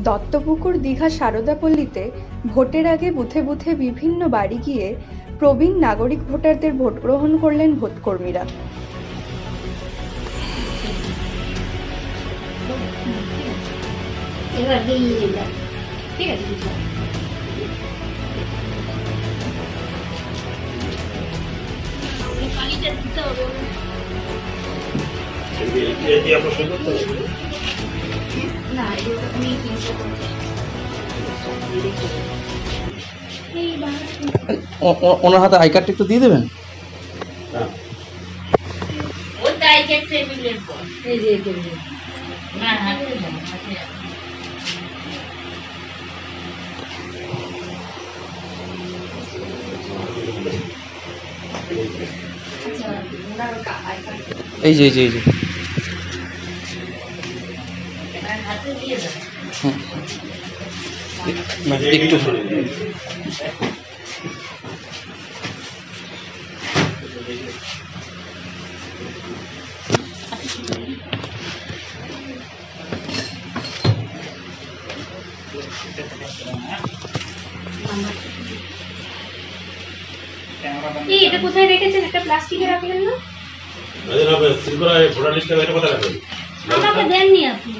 দত্তপুকুর দীঘা সারদাপল্লীতে ভোটের আগে বুথে বুথে বিভিন্ন বাড়ি গিয়ে প্রবীণ নাগরিক ভোটারদের ভোট গ্রহণ করলেন ভোটকর্মীরা। ওনার হাতে আই কার্ডটা একটু দিয়ে দেবেন। এই যে একটু এটা কোথায় রেখেছেন? একটা প্লাস্টিকে রাখলেন না? ভোটার লিস্টে এটা কোথায় রাখবেন? আমাকে দেননি আপনি।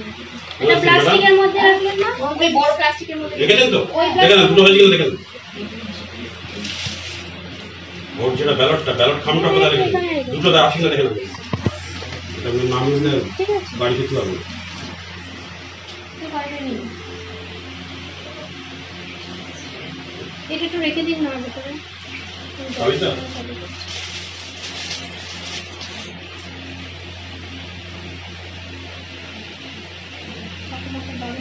এটা প্লাস্টিকের মধ্যে রাখলেন না? ওই বড় প্লাস্টিকের মধ্যে দেখেন তো? দেখেন দুটো হয়ে গেল, দেখেন ভোট যেটা ব্যালট খামটা কোথায় রেখেছেন? দুটো দা আসেন না, দেখেন এটা আপনি নাম নিয়ে বাড়ি যেতে পারবেন। এটা একটু রেখে দিন না ভিতরে। সবিতা আপনাকে দাও।